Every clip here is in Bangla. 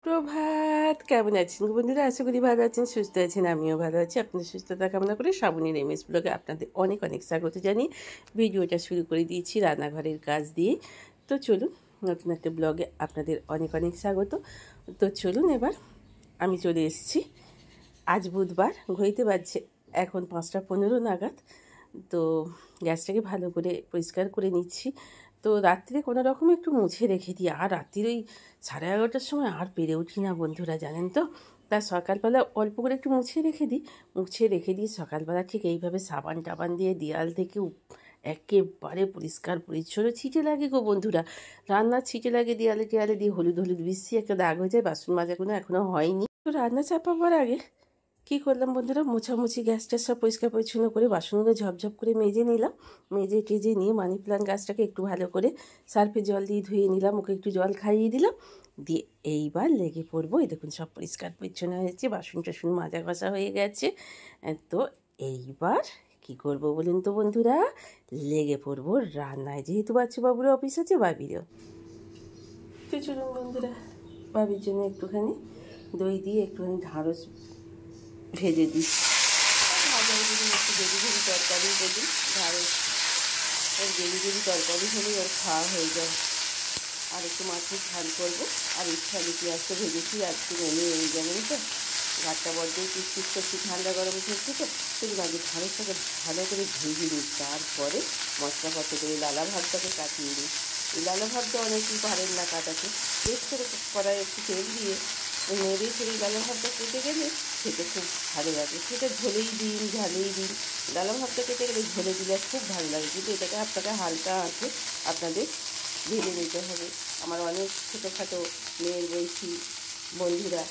সুপ্রভাত, কেমন আছেন বন্ধুরা? আশা করি ভালো আছেন, সুস্থ আছেন। আমিও ভালো আছি। আপনাদের সুস্থতা কামনা করে শ্রাবণীর এমএস ব্লগে আপনাদের অনেক অনেক স্বাগত জানিয়ে ভিডিওটা শুরু করে দিয়েছি রান্নাঘরের কাজ দিয়ে। তো চলুন, নতুন একটা ব্লগে আপনাদের অনেক অনেক স্বাগত। তো চলুন, এবার আমি চলে এসেছি। আজ বুধবার, ঘড়িতে বাজছে এখন 5টা 15 নাগাদ। তো গ্যাসটাকে ভালো করে পরিষ্কার করে নিচ্ছি। তো রাত্রে কোনো রকম একটু মুছে রেখে দিই, আর রাত্রির ওই 11:30টার সময় আর পেরে উঠি না বন্ধুরা, জানেন তো। তা সকালবেলা অল্প করে একটু মুছে রেখে দিই সকালবেলা ঠিক এইভাবে সাবান টাবান দিয়ে দেয়াল থেকে একেবারে পরিষ্কার পরিচ্ছন্ন। ছিটে লাগে গো বন্ধুরা, রান্নার ছিটে লাগে দেয়ালে টেয়ালে দিয়ে, হলুদ হলুদ বিশ্রী একটা দাগ হয়ে যায়। বাসন মাজাগুলো এখনও হয়নি। তো রান্না চাপাবার আগে কী করলাম বন্ধুরা, মোছামুছি গ্যাসটা সব পরিষ্কার পরিচ্ছন্ন করে বাসনগুলো ঝপঝপ করে মেজে নিলাম। মেজে টেজে নিয়ে মানি প্লান্ট গাছটাকে একটু ভালো করে সার্ফে জল দিয়ে ধুয়ে নিলাম, ওকে একটু জল খাইয়ে দিলাম। দিয়ে এইবার লেগে পড়বো। এই দেখুন সব পরিষ্কার পরিচ্ছন্ন হয়েছে, বাসন টাসন মাজা ঘষা হয়ে গেছে। তো এইবার কি করব বলুন তো বন্ধুরা, লেগে পড়বো রান্নায়। যেহেতু বাচ্চাবাবুর অফিস আছে, বাবিরও। তো চলুন বন্ধুরা, বাবির জন্য একটুখানি দই দিয়ে একটুখানি ঢাঁড়স ভেজে দিই। ভাজার দিন একটু গেরি গেরি তরকারি করি, ঢাঁড়স ওর গেরি গেরি তরকারি হলেই ওর খাওয়া হয়ে যায়। আর একটু মাছের ঝাল করবো, আর ইচ্ছা আলু পেঁয়াজটা ভেজেছি আজকে মেনে এই যাবেন তো। ভাতটা বড্ড কিচকিচ করছি, ঠান্ডা গরমে চলছে তো। সেগুলো আগে ঢাঁড়সটাকে ভালো করে ভেজে নিই, তারপরে মশলাপত্র করে লালা ভাতটাকে কাটিয়ে নিই। এই লালা ভাতটা অনেকেই পারেন না কাটাতে। বেশ করে কড়াই একটু তেল দিয়ে নেড়ে ছেড়ে লালা ভাতটা কেটে গেলে খেতে খুব ভালো লাগে। সেটা ঝোলেই দিন ঝালেই দিন, লালা ভাতটা কেটে গেলে ঝোলে দিলে খুব ভালো লাগে। কিন্তু এটাকে আপনাকে হালকা আঁচে আপনাদের ভেজে নিতে হবে। আমার অনেক ছোটোখাটো মেয়ের বয়সী বন্ধুরা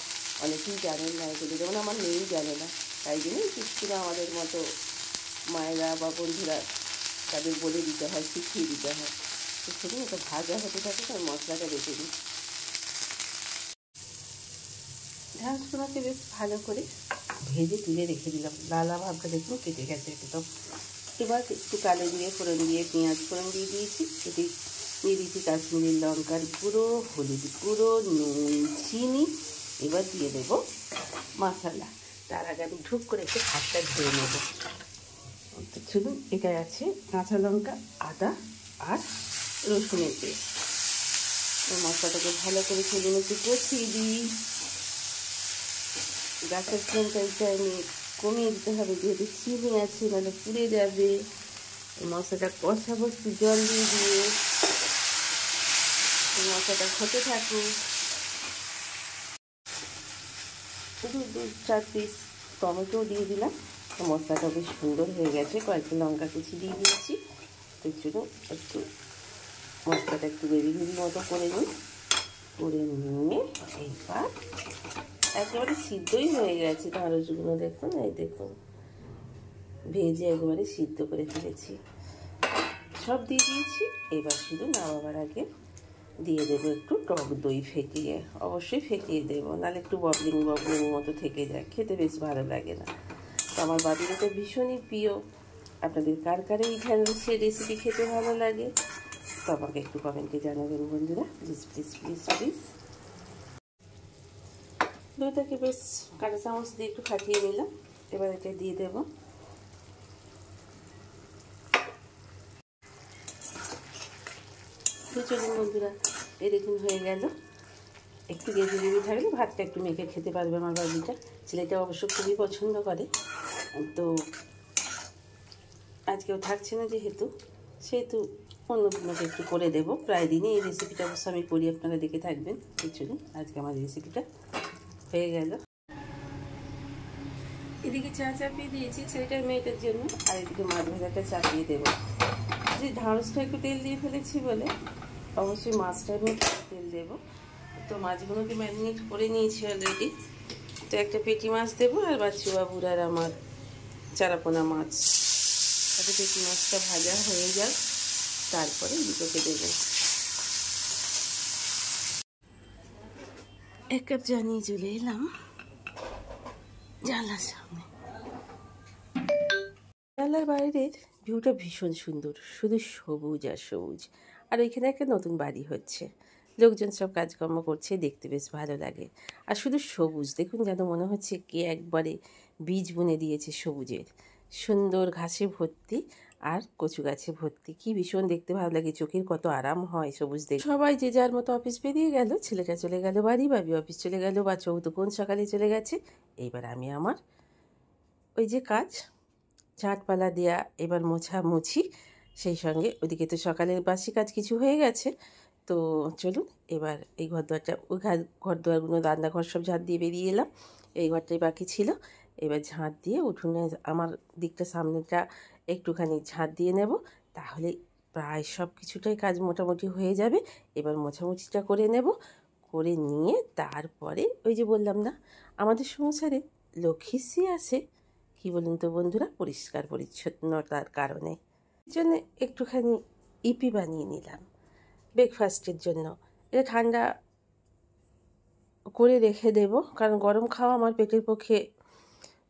অনেকেই জানেন না এগুলো, যেমন আমার মেয়েই জানে না। তাই জন্যই কিছুটা আমাদের মতো মায়েরা বা বন্ধুরা তাদের বলে দিতে হয়, শিখিয়ে দিতে হয়। তো সেদিন এটা ভাজা হতে থাকে, তার মশলাটা বেটে দিই। ঢাঁড়সগুলোকে বেশ ভালো করে ভেজে তুলে রেখে দিলাম। লালা ভাবটা দেখুন কেটে গেছে একদম। এবার একটু কালো দিয়ে ফোড়ন দিয়ে পেঁয়াজ ফোড়ন দিয়ে দিয়েছি। এটি দিয়ে দিয়েছি কাশ্মীরি লঙ্কার গুঁড়ো, হলুদ গুঁড়ো, নুন, চিনি। এবার দিয়ে দেবো মশলা। তার আগে আমি ঢুক করে একটু ভাতটা ধুয়ে নেব। তো চলুন, এটা আছে কাঁচা লঙ্কা, আদা আর রসুনের পেস্ট। এই মশলাটাকে ভালো করে সেদিন একটু কষিয়ে দিই। গাছের ফ্লেমটা আমি কমিয়ে দিতে হবে, যেহেতু চিনি আছে, নাহলে পুড়ে যাবে। এই মশলাটা কষাবো একটু জল দিয়ে দিয়ে। এই মশলাটা হতে থাকুক। 2-4 পিস টমেটো দিয়ে দিলাম। মশলাটা বেশ সুন্দর হয়ে গেছে। কয়েকটা লঙ্কা কুচি দিয়ে দিয়েছি। তো চলুন একটু মশলাটা একটু গেরি গেরি মতো করে নিই। করে নিয়ে এইবার একেবারে সিদ্ধই হয়ে গেছে ঢাঁড়সগুলো, দেখুন। এই দেখুন ভেজে একেবারে সিদ্ধ করে ফেলেছি, সব দিয়ে দিয়েছি। এবার শুধু নামাবার আগে দিয়ে দেবো একটু টক দই ফেটিয়ে। অবশ্যই ফেটিয়ে দেবো, নাহলে একটু ববলিং ববলিং মতো থেকে যায়, খেতে বেশ ভালো লাগে না। তো আমার বাড়ির এটা ভীষণই প্রিয়। আপনাদের কার কার এই ঢ্যাঁড়সের রেসিপি খেতে ভালো লাগে তো আমাকে একটু কমেন্টে জানাবেন বন্ধুরা, প্লিজ প্লিজ প্লিজ প্লিজ। দইটাকে বেশ কাঁটা চামচ দিয়ে একটু ফাটিয়ে নিলাম। এবার এটা দিয়ে দেবো। তো চলুন বন্ধুরা, এই দেখুন হয়ে গেল। একটু গেজে গেজে থাকলে ভাতটা একটু মেখে খেতে পারবে আমার বাবিটা। ছেলেটা অবশ্য খুবই পছন্দ করে। তো আজকেও থাকছে না যেহেতু, সেহেতু অন্য দিনকে একটু করে দেবো। প্রায় দিনই এই রেসিপিটা অবশ্য আমি করি, আপনারা দেখে থাকবেন। চলুন, আজকে আমার রেসিপিটা হয়ে গেল। এদিকে চা চাপিয়ে দিয়েছি ছেলেটার মেয়েটার জন্য, আর এদিকে মাছ ভাজাটা চাপিয়ে দেবো। যে ঢাঁড়সটা একটু তেল দিয়ে ফেলেছি বলে অবশ্যই মাছটা আমি তেল দেবো। তো মাছগুলোকে ম্যারিনেট করে নিয়েছি অলরেডি। তো একটা পেটি মাছ দেবো, আর বাচ্চাবাবুর আর আমার চারাপোনা মাছ। তাতে পেটি মাছটা ভাজা হয়ে যাক, তারপরে দুটোকে দেবো। 1 কাপ চা নিয়ে চলে এলাম জানলার সামনে। জানলার বাইরের ভিউটা ভীষণ সুন্দর, শুধু সবুজ আর সবুজ। আর এখানে একটা নতুন বাড়ি হচ্ছে, লোকজন সব কাজকর্ম করছে, দেখতে বেশ ভালো লাগে। আর শুধু সবুজ দেখুন, যেন মনে হচ্ছে কে একবারে বীজ বুনে দিয়েছে সবুজের। সুন্দর ঘাসে ভর্তি আর কচু গাছে ভর্তি, কি ভীষণ দেখতে ভালো লাগে, চোখের কত আরাম হয় সবুজ দেখে। সবাই যে যার মতো অফিস বেরিয়ে গেল, ছেলেটা চলে গেল বাড়ি, ভাবি অফিস চলে গেল, বা চৌদ্দ কোন সকালে চলে গেছে। এইবার আমি আমার ওই যে কাজ, ঝাঁটপালা দেওয়া, এবার মোছামুছি, সেই সঙ্গে ওদিকে তো সকালের বাসি কাজ কিছু হয়ে গেছে। তো চলুন এবার এই ঘরদুয়ারটা, ওই ঘরদুয়ারগুলো, রান্নাঘর সব ঝাঁট দিয়ে বেরিয়ে এলাম, এই ঘরটাই বাকি ছিল। এবার ঝাঁট দিয়ে উঠোনে আমার দিকটা, সামনেটা একটুখানি ঝাঁট দিয়ে নেব, তাহলে প্রায় সব কিছুটাই কাজ মোটামুটি হয়ে যাবে। এবার মোছামুছিটা করে নেব, করে নিয়ে তারপরে ওই যে বললাম না, আমাদের সংসারে লক্ষ্মীশ্রী আসে, কি বলুন তো বন্ধুরা, পরিষ্কার পরিচ্ছন্নতার কারণে। এই জন্য একটুখানি ইপি বানিয়ে নিলাম ব্রেকফাস্টের জন্য। এটা ঠান্ডা করে রেখে দেব, কারণ গরম খাওয়া আমার পেটের পক্ষে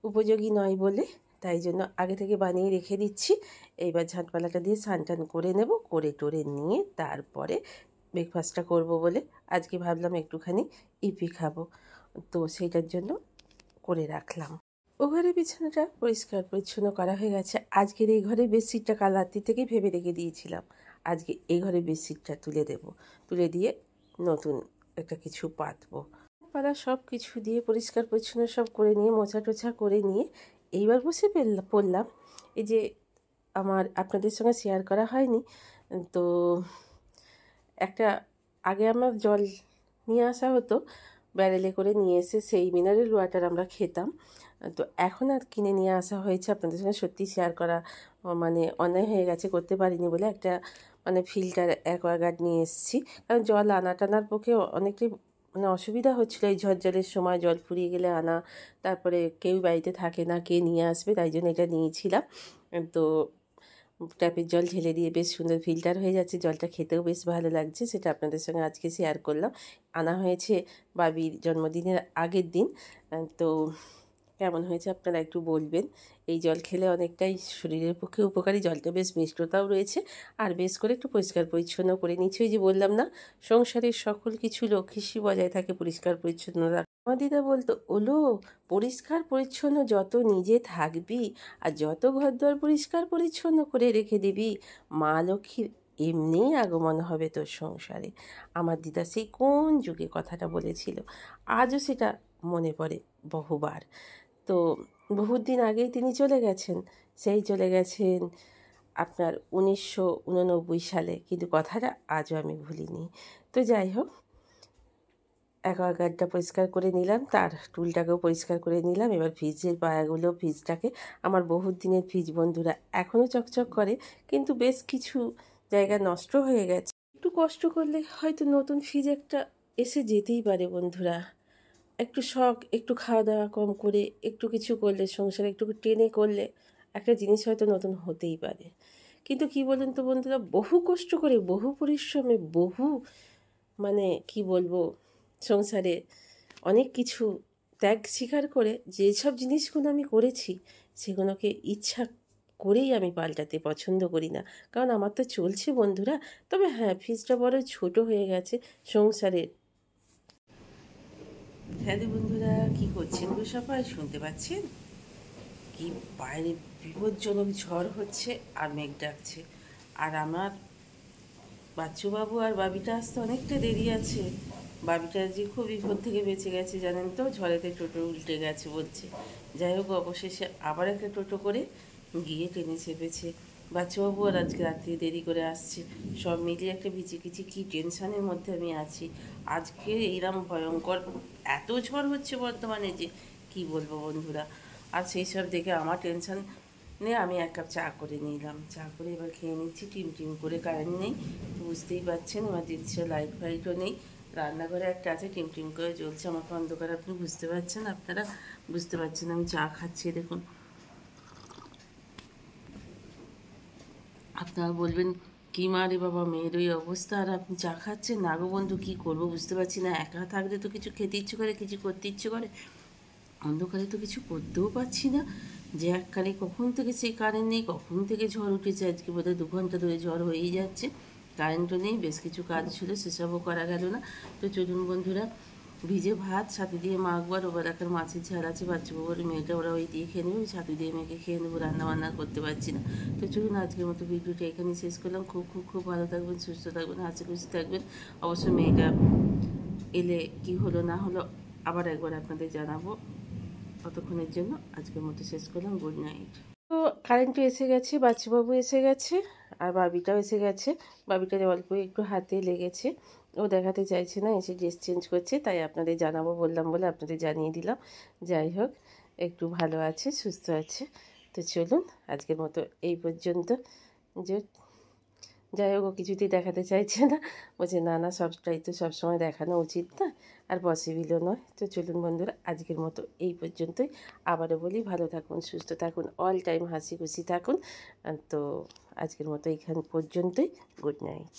উপযোগী নয় বলে, তাই জন্য আগে থেকে বানিয়ে রেখে দিচ্ছি। এইবার ঝাঁটপালাটা দিয়ে স্নান টান করে নেব, করে টোরে নিয়ে তারপরে ব্রেকফাস্টটা করব বলে আজকে ভাবলাম একটুখানি ইপি খাবো, তো সেইটার জন্য করে রাখলাম। ও ঘরের বিছানাটা পরিষ্কার পরিচ্ছন্ন করা হয়ে গেছে। আজকের এই ঘরের বেডশিটটা কাল রাত্রি থেকেই ভেবে রেখে দিয়েছিলাম, আজকে এই ঘরের বেডশিটটা তুলে দেব, তুলে দিয়ে নতুন একটা কিছু পাতবো। পাড়া সব কিছু দিয়ে পরিষ্কার পরিচ্ছন্ন সব করে নিয়ে, মোছা টোছা করে নিয়ে এইবার বসে পড়লাম। এই যে আমার আপনাদের সঙ্গে শেয়ার করা হয়নি তো, একটা আগে আমার জল নিয়ে আসা হতো, ব্যারেলে করে নিয়ে এসে সেই মিনারেল ওয়াটার আমরা খেতাম। তো এখন আর কিনে নিয়ে আসা হয়েছে, আপনাদের সঙ্গে সত্যি শেয়ার করা মানে অন্যায় হয়ে গেছে, করতে পারিনি বলে একটা মানে ফিল্টার অ্যাকোয়াগার্ড নিয়ে এসেছি। কারণ জল আনা টানার পক্ষে অনেকটাই মানে অসুবিধা হচ্ছিলো, এই ঝড়জলের সময় জল ফুরিয়ে গেলে আনা, তারপরে কেউ বাড়িতে থাকে না, কে নিয়ে আসবে, তাই জন্য এটা নিয়েছিলাম। তো ট্যাপের জল ঢেলে দিয়ে বেশ সুন্দর ফিল্টার হয়ে যাচ্ছে, জলটা খেতেও বেশ ভালো লাগছে, সেটা আপনাদের সঙ্গে আজকে শেয়ার করলাম। আনা হয়েছে বাবির জন্মদিনের আগের দিন। তো কেমন হয়েছে আপনারা একটু বলবেন। এই জল খেলে অনেকটাই শরীরের পক্ষে উপকারী, জলটা বেশ মিষ্টতাও রয়েছে, আর বেশ করে একটু পরিষ্কার পরিচ্ছন্ন করে নিচ্ছি। ওই যে বললাম না, সংসারের সকল কিছু লক্ষ্মীশ্রী বজায় থাকে পরিষ্কার পরিচ্ছন্নতা। আমার দিদা বলতো, ওলো পরিষ্কার পরিচ্ছন্ন যত নিজে থাকবি আর যত ঘরদুয়ার পরিষ্কার পরিচ্ছন্ন করে রেখে দিবি, মা লক্ষ্মীর এমনিই আগমন হবে তোর সংসারে। আমার দিদা সেই কোন যুগে কথাটা বলেছিল, আজও সেটা মনে পড়ে বহুবার। তো বহুত দিন আগেই তিনি চলে গেছেন, সেই চলে গেছেন আপনার 1989 সালে, কিন্তু কথাটা আজও আমি ভুলিনি। তো যাই হোক, অ্যাকোয়াগার্ডটা পরিষ্কার করে নিলাম, তার টুলটাকেও পরিষ্কার করে নিলাম। এবার ফ্রিজের পায়াগুলো, ফ্রিজটাকে, আমার বহুত দিনের ফ্রিজ বন্ধুরা, এখনও চকচক করে, কিন্তু বেশ কিছু জায়গা নষ্ট হয়ে গেছে। একটু কষ্ট করলে হয়তো নতুন ফ্রিজ একটা এসে যেতেই পারে বন্ধুরা। একটু শখ, একটু খাওয়া দাওয়া কম করে, একটু কিছু করলে, সংসারে একটু টেনে করলে একটা জিনিস হয়তো নতুন হতেই পারে। কিন্তু কি বলেন তো বন্ধুরা, বহু কষ্ট করে, বহু পরিশ্রমে, বহু মানে কি বলবো, সংসারে অনেক কিছু ত্যাগ স্বীকার করে যেসব জিনিসগুলো আমি করেছি, সেগুলোকে ইচ্ছা করেই আমি পাল্টাতে পছন্দ করি না, কারণ আমার তো চলছে বন্ধুরা। তবে হ্যাঁ, ফ্রিজটা বড় ছোট হয়ে গেছে সংসারের। হ্যালো বন্ধুরা, কী করছেন গো সবাই, শুনতে পাচ্ছেন কি বাইরে বিপজ্জনক ঝড় হচ্ছে আর মেঘ ডাকছে, আর আমার বাচ্চুবাবু আর বাবিটা আসতে অনেকটা দেরি আছে। বাবিটা যে খুব বিপদ থেকে বেঁচে গেছে জানেন তো, ঝড়েতে টোটো উল্টে গেছে বলছে। যাই হোক, অবশেষে আবার একটা টোটো করে গিয়ে ট্রেনে চেপেছে। বাচ্চুবাবু আর আজকে রাত্রি দেরি করে আসছে, সব মিলিয়ে একটা ভিচিকিচি কী টেনশানের মধ্যে আমি আছি। আজকে এইরকম ভয়ঙ্কর এত ঝড় হচ্ছে বর্তমানে যে কি বলবো বন্ধুরা। আর সেই সব দেখে আমার টেনশান নিয়ে আমি এক কাপ চা করে নিলাম, চা করে এবার খেয়ে নিচ্ছি টিম টিম করে। কারেন্ট নেই, বুঝতেই পারছেন, আমার দিচ্ছে লাইট ফাইটও নেই, রান্নাঘরে একটা আছে টিম টিম করে জ্বলছে, আমাকে অন্ধকার, আপনি বুঝতে পারছেন, আপনারা বুঝতে পারছেন আমি চা খাচ্ছি দেখুন। আপনারা বলবেন কি মা রে বাবা, মেয়ের ওই অবস্থা আর আপনি চা খাচ্ছেন? না গো বন্ধু, কী করবো বুঝতে পারছি না। একা থাকলে তো কিছু খেতে ইচ্ছে করে, কিছু করতে ইচ্ছে করে, অন্ধকারে তো কিছু করতেও পারছি না। যে এককালে কখন থেকে সেই কারেন্ট নেই, কখন থেকে ঝড় উঠেছে, আজকে বোধহয় 2 ঘন্টা ধরে ঝড় হয়েই যাচ্ছে। কারেন্টও নেই, বেশ কিছু কাজ ছিল, সেসবও করা গেল না। তো চলুন বন্ধুরা, ভিজে ভাত সাথে দিয়ে মাখবো, আর ওবার একটা মাছের ঝাল আছে, বাচ্চাবাবুর মেয়েটা ওরা ওই দিয়ে খেয়ে নেবে, ছাতু দিয়ে মেখে খেয়ে নেবো, রান্নাবান্না করতে পারছি না। তো চলুন আজকের মতো ভিডিওটা এখানেই শেষ করলাম। খুব খুব খুব ভালো থাকবেন, সুস্থ থাকবেন, হাসি খুশি থাকবেন। অবশ্যই মেয়েটা এলে কি হলো না হলো আবার একবার আপনাদের জানাবো। ততক্ষণের জন্য আজকের মতো শেষ করলাম, গুড নাইট। তো কারেন্টও এসে গেছে, বাচ্চাবাবু এসে গেছে, আর বাবিটাও এসে গেছে। বাবিটার অল্প একটু হাতে লেগেছে, ও দেখাতে চাইছে না, এসে ড্রেস চেঞ্জ করছে, তাই আপনাদের জানাবো বললাম বলে আপনাদের জানিয়ে দিলাম। যাই হোক, একটু ভালো আছে, সুস্থ আছে। তো চলুন আজকের মতো এই পর্যন্ত। যে যাই হোক, ও কিছুতেই দেখাতে চাইছে না, বলছে না না, সবটাই তো সবসময় দেখানো উচিত না, আর পসিবলও নয়। তো চলুন বন্ধুরা, আজকের মতো এই পর্যন্তই। আবারও বলি, ভালো থাকুন, সুস্থ থাকুন, অল টাইম হাসি খুশি থাকুন। তো আজকের মতো এইখান পর্যন্তই, গুড নাইট।